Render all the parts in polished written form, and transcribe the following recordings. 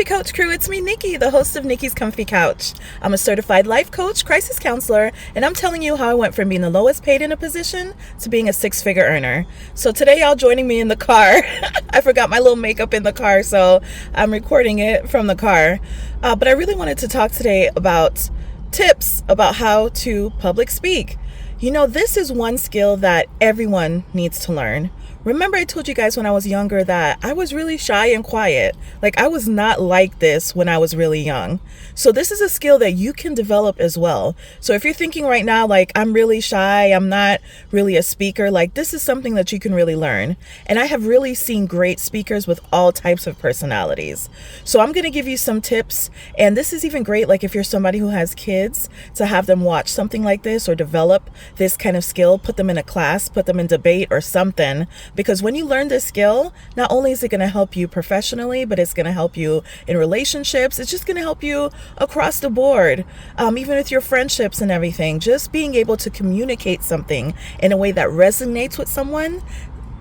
Couch crew, it's me, Nikki, the host of Nikki's Comfy Couch. I'm a certified life coach, crisis counselor, and I'm telling you how I went from being the lowest paid in a position to being a six-figure earner. So today y'all joining me in the car. I forgot my little makeup in the car, so I'm recording it from the car. But I really wanted to talk today about tips about how to public speak. You know, this is one skill that everyone needs to learn. Remember I told you guys when I was younger that I was really shy and quiet. Like I was not like this when I was really young. So this is a skill that you can develop as well. So if you're thinking right now, like I'm really shy, I'm not really a speaker, like this is something that you can really learn. And I have really seen great speakers with all types of personalities. So I'm going to give you some tips. And this is even great, like if you're somebody who has kids, to have them watch something like this or develop this kind of skill, put them in a class, put them in debate or something. Because when you learn this skill, not only is it going to help you professionally, but it's going to help you in relationships. It's just going to help you across the board, even with your friendships and everything. Just being able to communicate something in a way that resonates with someone,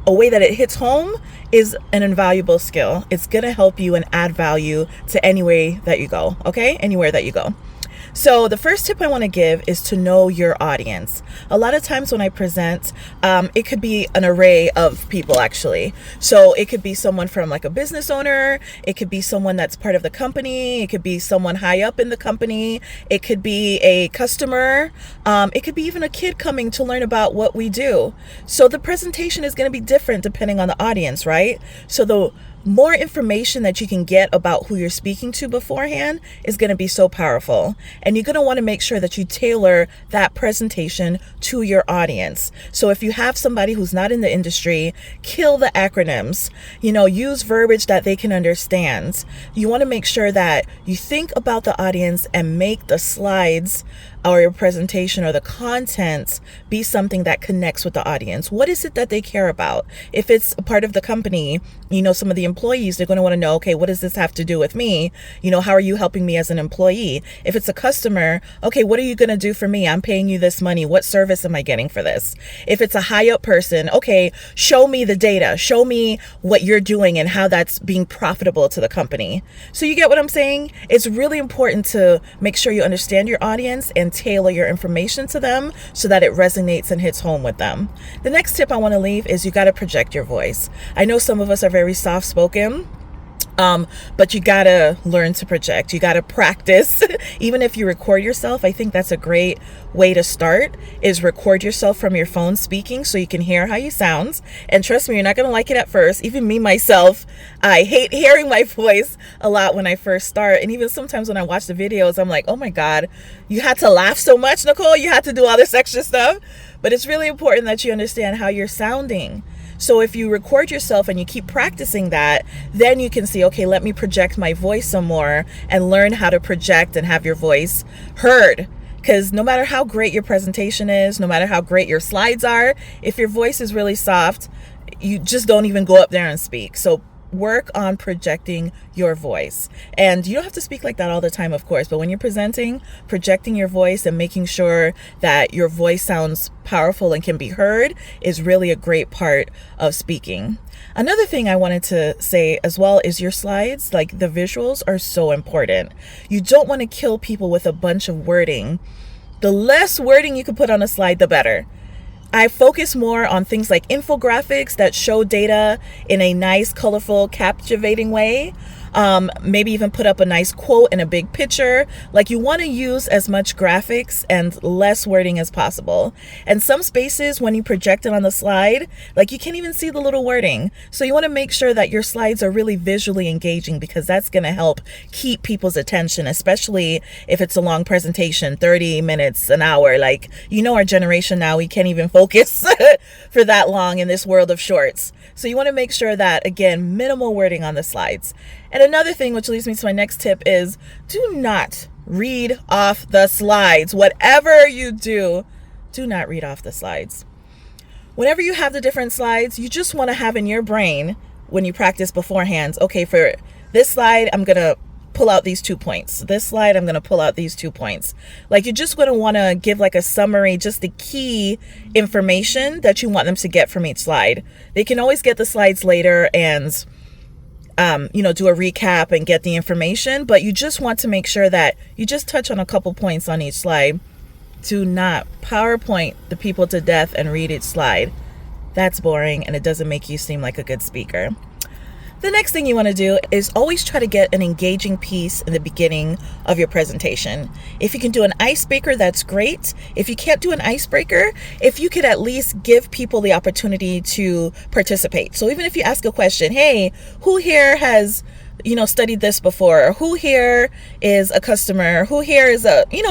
a way that it hits home, is an invaluable skill. It's going to help you and add value to any way that you go, okay? Anywhere that you go. So the first tip I want to give is to know your audience. A lot of times when I present, it could be an array of people actually. So it could be someone from like a business owner. It could be someone that's part of the company. It could be someone high up in the company. It could be a customer. It could be even a kid coming to learn about what we do. So the presentation is going to be different depending on the audience, right? So the more information that you can get about who you're speaking to beforehand is going to be so powerful. And you're going to want to make sure that you tailor that presentation to your audience. So if you have somebody who's not in the industry, kill the acronyms, use verbiage that they can understand. You want to make sure that you think about the audience and make the slides or your presentation or the content be something that connects with the audience. What is it that they care about? If it's a part of the company, some of the employees, they're going to want to know, okay, what does this have to do with me? How are you helping me as an employee? If it's a customer, okay, what are you going to do for me? I'm paying you this money. What service am I getting for this? If it's a high up person, okay, show me the data, show me what you're doing and how that's being profitable to the company. So you get what I'm saying? It's really important to make sure you understand your audience and tailor your information to them so that it resonates and hits home with them. The next tip I want to leave is you got to project your voice. I know some of us are very soft-spoken, but you gotta learn to project. You gotta practice. Even if you record yourself, I think that's a great way to start, is record yourself from your phone speaking so you can hear how you sound. And trust me, you're not gonna like it at first. Even me, myself, I hate hearing my voice a lot when I first start. And even sometimes when I watch the videos, I'm like, oh my God, you had to laugh so much, Nicole. You had to do all this extra stuff. But it's really important that you understand how you're sounding. So if you record yourself and you keep practicing that, then you can see, okay, let me project my voice some more and learn how to project and have your voice heard. Because no matter how great your presentation is, no matter how great your slides are, if your voice is really soft, you just don't even go up there and speak. So work on projecting your voice. And you don't have to speak like that all the time, of course, but when you're presenting, projecting your voice and making sure that your voice sounds powerful and can be heard is really a great part of speaking. Another thing I wanted to say as well is your slides, like the visuals, are so important. You don't want to kill people with a bunch of wording. The less wording you can put on a slide, the better. I focus more on things like infographics that show data in a nice, colorful, captivating way. Maybe even put up a nice quote and a big picture. Like you want to use as much graphics and less wording as possible. And some spaces when you project it on the slide, like you can't even see the little wording. So you want to make sure that your slides are really visually engaging because that's going to help keep people's attention, especially if it's a long presentation, 30 minutes, an hour. Like, our generation now, we can't even focus for that long in this world of shorts. So you want to make sure that, again, minimal wording on the slides. And another thing, which leads me to my next tip, is do not read off the slides. Whatever you do not read off the slides. Whenever you have the different slides, you just want to have in your brain when you practice beforehand, okay, for this slide, I'm going to pull out these 2 points. This slide, I'm going to pull out these 2 points. Like you're just going to want to give like a summary, just the key information that you want them to get from each slide. They can always get the slides later and do a recap and get the information, but you just want to make sure that you just touch on a couple points on each slide. Do not PowerPoint the people to death and read each slide. That's boring and it doesn't make you seem like a good speaker. The next thing you want to do is always try to get an engaging piece in the beginning of your presentation. If you can do an icebreaker, that's great. If you can't do an icebreaker, if you could at least give people the opportunity to participate. So even if you ask a question, hey, who here has studied this before? Who here is a customer? Who here is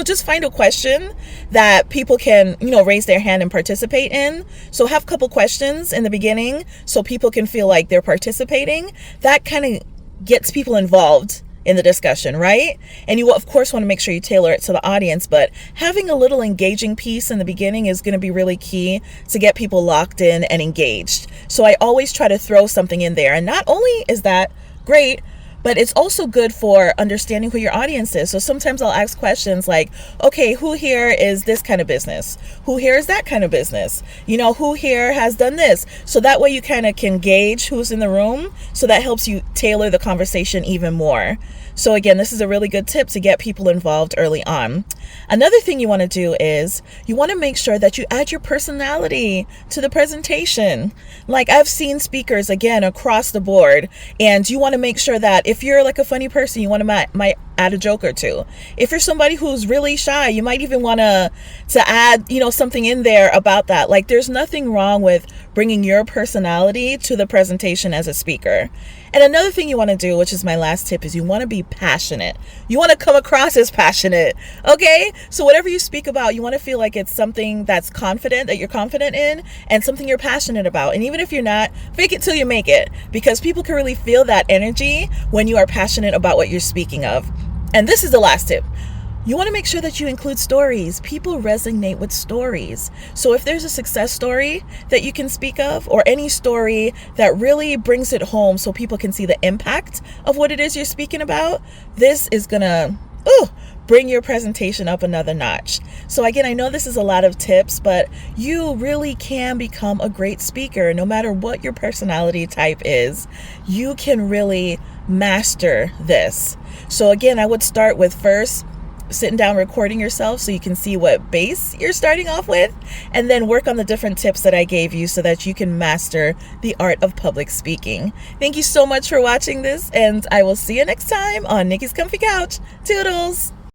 just find a question that people can, raise their hand and participate in. So have a couple questions in the beginning so people can feel like they're participating. That kind of gets people involved in the discussion, right? And you, of course, want to make sure you tailor it to the audience, but having a little engaging piece in the beginning is going to be really key to get people locked in and engaged. So I always try to throw something in there. And not only is that great, but it's also good for understanding who your audience is. So sometimes I'll ask questions like, okay, who here is this kind of business? Who here is that kind of business? Who here has done this? So that way you kind of can gauge who's in the room. So that helps you tailor the conversation even more. So again, this is a really good tip to get people involved early on. Another thing you want to do is you want to make sure that you add your personality to the presentation. Like I've seen speakers, again, across the board, and you want to make sure that if you're like a funny person, you want to might add a joke or two. If you're somebody who's really shy, you might even want to add, something in there about that. Like there's nothing wrong with bringing your personality to the presentation as a speaker. And another thing you want to do, which is my last tip, is you want to be passionate. You want to come across as passionate. Okay? So whatever you speak about, you want to feel like it's something that you're confident in, and something you're passionate about. And even if you're not, fake it till you make it, because people can really feel that energy when you are passionate about what you're speaking of. And this is the last tip. You want to make sure that you include stories. People resonate with stories. So if there's a success story that you can speak of, or any story that really brings it home so people can see the impact of what it is you're speaking about, this is going to bring your presentation up another notch. So again, I know this is a lot of tips, but you really can become a great speaker no matter what your personality type is. You can really master this. So again, I would start with first sitting down, recording yourself so you can see what base you're starting off with, and then work on the different tips that I gave you so that you can master the art of public speaking. Thank you so much for watching this, and I will see you next time on Nikki's Comfy Couch. Toodles!